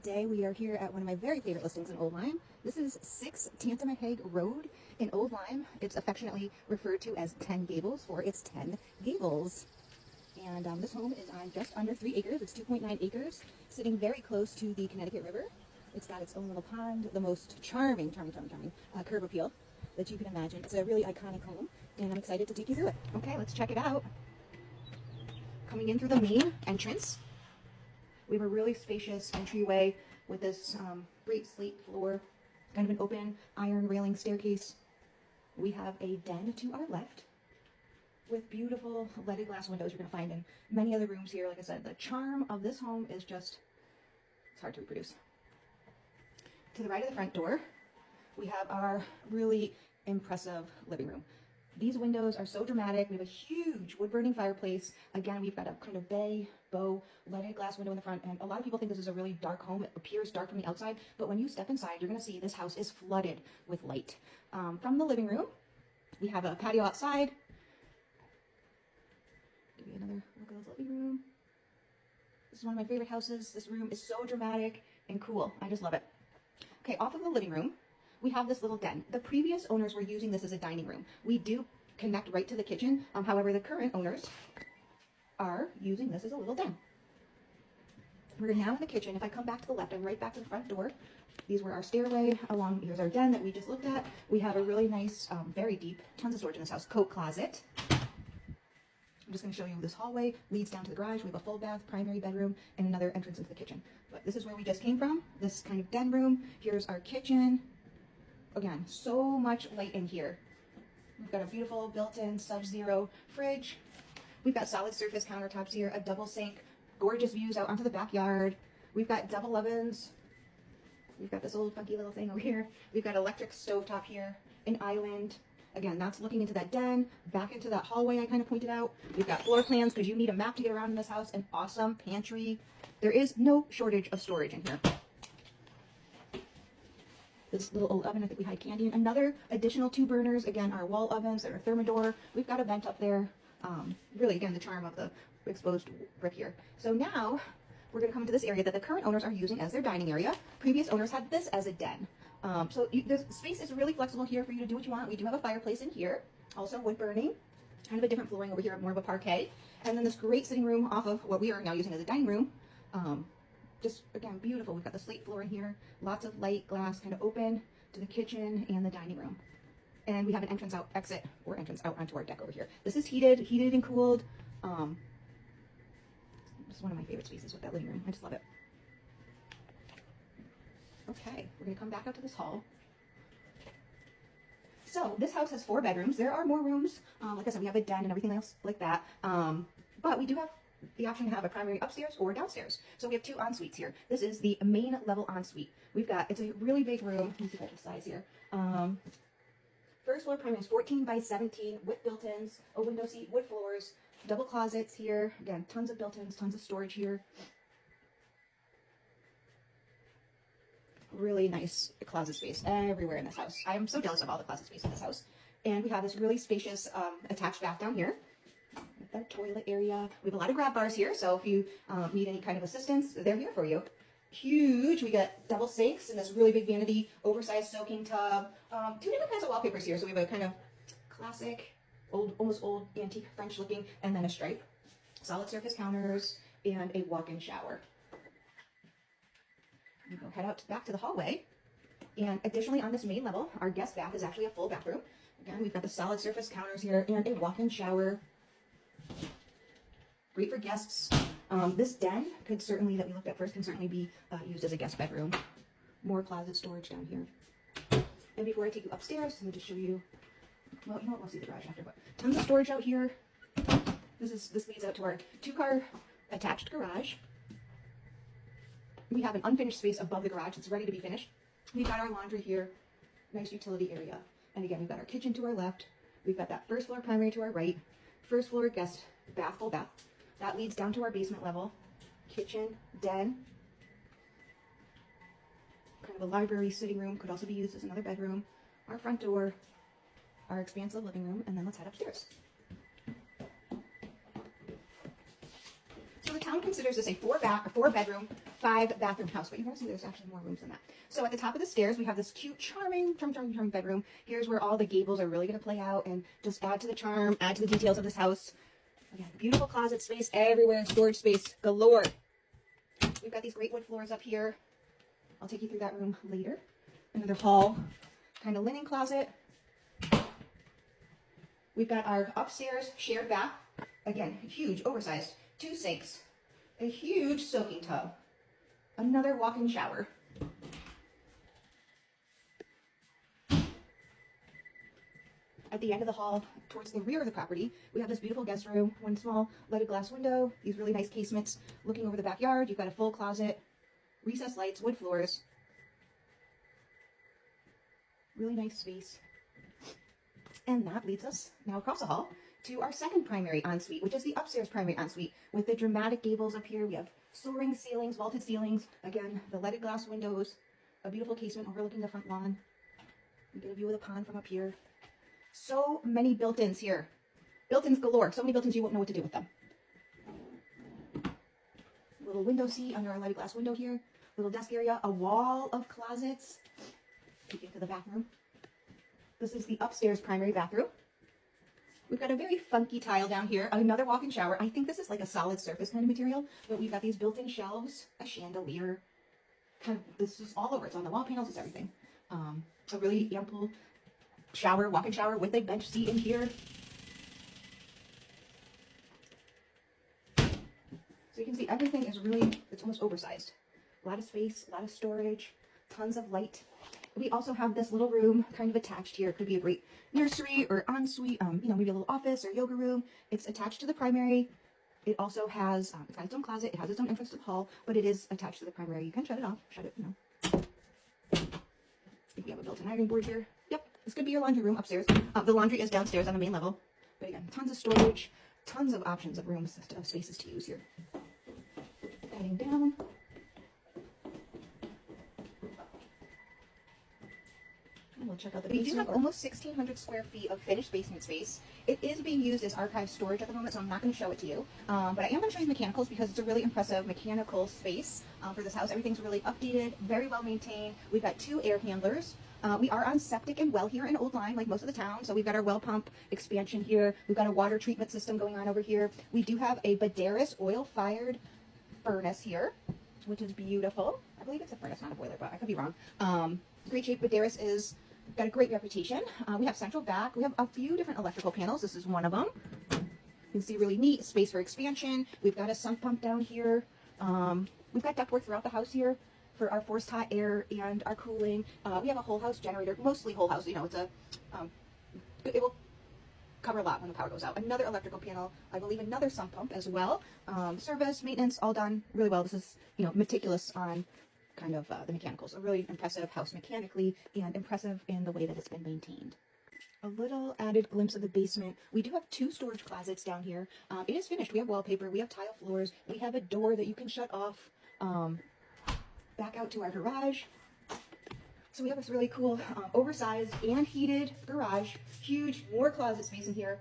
Today we are here at one of my very favorite listings in Old Lyme. This is 6 Tantummaheag Road in Old Lyme. It's affectionately referred to as 10 Gables for its 10 gables. And this home is on just under 3 acres. It's 2.9 acres, sitting very close to the Connecticut River. It's got its own little pond, the most charming curb appeal that you can imagine. It's a really iconic home, and I'm excited to take you through it. Okay, let's check it out. Coming in through the main entrance, we have a really spacious entryway with this great slate floor, kind of an open iron railing staircase. We have a den to our left with beautiful leaded glass windows you're going to find in many other rooms here. Like I said, the charm of this home is just, it's hard to reproduce. To the right of the front door, we have our really impressive living room. These windows are so dramatic. We have a huge wood-burning fireplace. Again, we've got a kind of bow leaded glass window in the front, and a lot of people think this is a really dark home. It appears dark from the outside, but when you step inside, you're going to see this house is flooded with light. From the living room, we have a patio outside. Give you another look at the living room. This is one of my favorite houses. This room is so dramatic and cool. I just love it. Okay, off of the living room, we have this little den. The previous owners were using this as a dining room. We do connect right to the kitchen. However, the current owners are using this as a little den. We're now in the kitchen. If I come back to the left, I'm right back to the front door. These were our stairway along. Here's our den that we just looked at. We have a really nice, very deep, tons of storage in this house, coat closet. I'm just going to show you this hallway leads down to the garage. We have a full bath, primary bedroom, and another entrance into the kitchen. But this is where we just came from, this kind of den room. Here's our kitchen. Again, so much light in here. We've got a beautiful built-in Sub-Zero fridge. We've got solid surface countertops here, a double sink, gorgeous views out onto the backyard. We've got double ovens. We've got this old funky little thing over here. We've got electric stovetop here, an island. Again, that's looking into that den, back into that hallway I kind of pointed out. We've got floor plans because you need a map to get around in this house, an awesome pantry. There is no shortage of storage in here. This little old oven, I think we hide candy in. Another additional 2 burners. Again, our wall ovens that are thermidor. We've got a vent up there. Really, again, the charm of the exposed brick here. So now we're going to come into this area that the current owners are using as their dining area. Previous owners had this as a den. The space is really flexible here for you to do what you want. We do have a fireplace in here. Also wood burning. Kind of a different flooring over here, more of a parquet. And then this great sitting room off of what we are now using as a dining room. Just, again, beautiful. We've got the slate floor in here, lots of light glass kind of open to the kitchen and the dining room. And we have an entrance out onto our deck over here. This is heated and cooled. This is one of my favorite spaces with that living room. I just love it. Okay, we're going to come back out to this hall. So this house has 4 bedrooms. There are more rooms. Like I said, we have a den and everything else like that. But we do have the option to have a primary upstairs or downstairs. So we have 2 en-suites here. This is the main level ensuite. It's a really big room. Let me see if I have the size here. First floor primary is 14 by 17 with built-ins, a window seat, wood floors, double closets here. Again, tons of built-ins, tons of storage here. Really nice closet space everywhere in this house. I am so jealous of all the closet space in this house. And we have this really spacious attached bath down here. With our toilet area. We have a lot of grab bars here, so if you need any kind of assistance, they're here for you. Huge. We got double sinks and this really big vanity, oversized soaking tub. 2 different kinds of wallpapers here. So we have a kind of classic, almost old antique French looking, and then a stripe. Solid surface counters and a walk-in shower. We go head out back to the hallway. And additionally, on this main level, our guest bath is actually a full bathroom. Again, we've got the solid surface counters here and a walk-in shower. Great for guests. This den that we looked at first, can certainly be used as a guest bedroom. More closet storage down here. And before I take you upstairs, let me just show you. Well, you know what? We'll see the garage after. But tons of storage out here. This leads out to our 2-car attached garage. We have an unfinished space above the garage. It's ready to be finished. We've got our laundry here. Nice utility area. And again, we've got our kitchen to our left. We've got that first floor primary to our right. First floor guest bath, full bath. That leads down to our basement level. Kitchen, den. Kind of a library sitting room. Could also be used as another bedroom. Our front door. Our expansive living room. And then let's head upstairs. So the town considers this a 4-bedroom, 5-bathroom house, but you're going to see there's actually more rooms than that. So at the top of the stairs, we have this cute, charming bedroom. Here's where all the gables are really going to play out and just add to the charm, add to the details of this house. Again, beautiful closet space everywhere, storage space galore. We've got these great wood floors up here. I'll take you through that room later. Another hall, kind of linen closet. We've got our upstairs shared bath. Again, huge, oversized, 2 sinks, a huge soaking tub, another walk-in shower. At the end of the hall, towards the rear of the property, we have this beautiful guest room, one small leaded glass window, these really nice casements looking over the backyard. You've got a full closet, recessed lights, wood floors. Really nice space. And that leads us now across the hall to our second primary ensuite, which is the upstairs primary ensuite with the dramatic gables up here. We have soaring ceilings, vaulted ceilings. Again, the leaded glass windows, a beautiful casement overlooking the front lawn. You get a view of the pond from up here. So many built-ins here. Built-ins galore. So many built-ins you won't know what to do with them. Little window seat under our leaded glass window here. Little desk area, a wall of closets. Take you into the bathroom. This is the upstairs primary bathroom. We've got a very funky tile down here, another walk-in shower. I think this is like a solid surface kind of material, but we've got these built-in shelves, a chandelier. This is all over. It's on the wall panels, it's everything. A really ample shower, walk-in shower with a bench seat in here. So you can see everything is really, it's almost oversized. A lot of space, a lot of storage, tons of light. We also have this little room kind of attached here. It could be a great nursery or ensuite, maybe a little office or yoga room. It's attached to the primary. It also has, it's got its own closet. It has its own entrance to the hall, but it is attached to the primary. You can shut it off, shut it, If you have a built-in ironing board here. Yep, this could be your laundry room upstairs. The laundry is downstairs on the main level. But again, tons of storage, tons of options of rooms, spaces to use here. Heading down. We'll check out the basement. We do have almost 1,600 square feet of finished basement space. It is being used as archive storage at the moment, so I'm not going to show it to you. But I am going to show you mechanicals because it's a really impressive mechanical space for this house. Everything's really updated, very well maintained. We've got 2 air handlers. We are on septic and well here in Old Lyme, like most of the town. So we've got our well pump expansion here. We've got a water treatment system going on over here. We do have a Badaris oil-fired furnace here, which is beautiful. I believe it's a furnace, not a boiler, but I could be wrong. Great shape. Badaris is got a great reputation. We have central vac. We have a few different electrical panels. This is one of them. You can see really neat space for expansion. We've got a sump pump down here. We've got ductwork throughout the house here for our forced hot air and our cooling. We have a whole house generator, mostly whole house. It's a, it will cover a lot when the power goes out. Another electrical panel, I believe another sump pump as well. Service, maintenance, all done really well. This is, meticulous on kind of the mechanicals. A really impressive house mechanically and impressive in the way that it's been maintained. A little added glimpse of the basement. We do have 2 storage closets down here. It is finished. We have wallpaper. We have tile floors. We have a door that you can shut off back out to our garage. So we have this really cool oversized and heated garage. Huge, more closet space in here.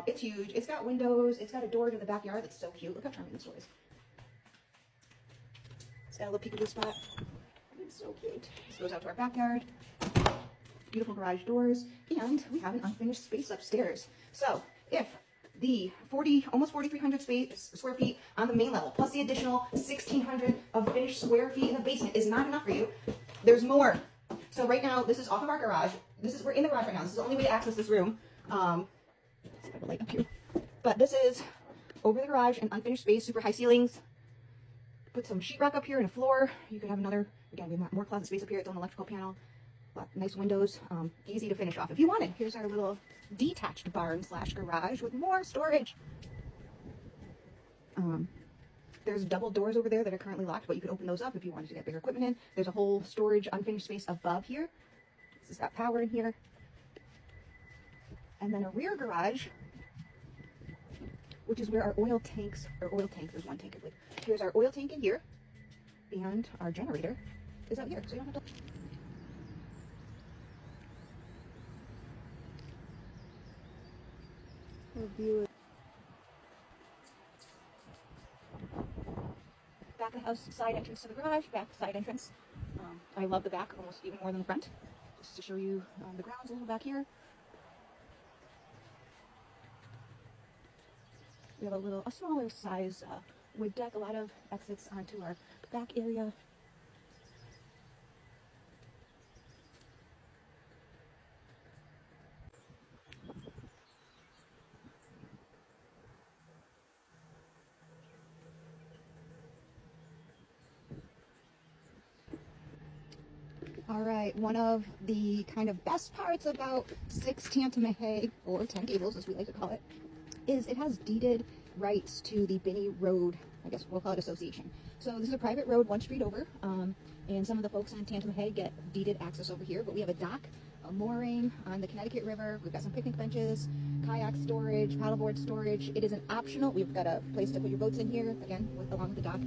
It's huge. It's got windows. It's got a door to the backyard that's so cute. Look how charming this door is. It's got a little peekaboo spot. It's so cute. This goes out to our backyard. Beautiful garage doors. And we have an unfinished space upstairs. So if the almost 4,300 square feet on the main level, plus the additional 1,600 of finished square feet in the basement is not enough for you, there's more. So right now, this is off of our garage. We're in the garage right now. This is the only way to access this room. Let's have a light up here. But this is over the garage, an unfinished space, super high ceilings. Put some sheetrock up here and a floor. You could have another, again, we have more closet space up here. Its own electrical panel. Nice windows. Easy to finish off if you wanted. Here's our little detached barn / garage with more storage. There's double doors over there that are currently locked, but you could open those up if you wanted to get bigger equipment in. There's a whole storage unfinished space above here. This has got power in here. And then a rear garage, which is where our oil tanks, there's one tank I believe. Here's our oil tank in here, and our generator is out here, so you don't have to... Review it. back of the house, side entrance to the garage, back side entrance. I love the back almost even more than the front. Just to show you the grounds a little back here. We have a smaller size wood deck, a lot of exits onto our back area. All right, one of the kind of best parts about 6 Tantummaheag, or 10 Gables as we like to call it, is it has deeded rights to the Binney Road, I guess we'll call it association. So this is a private road, one street over, and some of the folks on Tantummaheag get deeded access over here, but we have a dock, a mooring on the Connecticut River. We've got some picnic benches, kayak storage, paddleboard storage. It is an optional, we've got a place to put your boats in here, again, along with the dock.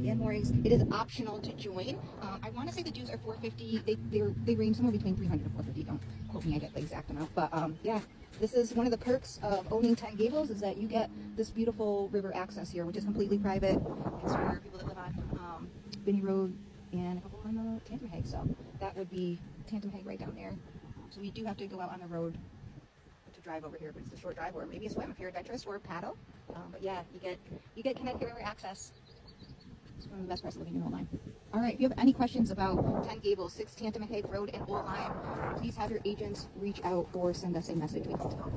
And moorings. It is optional to join. I want to say the dues are $450. They range somewhere between $300 and $450. Don't quote me, I get the exact amount. But yeah, this is one of the perks of owning 10 Gables, is that you get this beautiful river access here, which is completely private. It's for people that live on Binney Road and a couple on the Tantummaheag. So that would be Tantummaheag right down there. So we do have to go out on the road to drive over here, but it's a short drive, or maybe a swim if you're adventurous, or paddle. But yeah, you get Connecticut River access. It's one of the best parts of living in Old Lyme. All right, if you have any questions about 10 Gables, 6 Tantummaheag Road in Old Lyme, please have your agents reach out or send us a message. We'd love to help.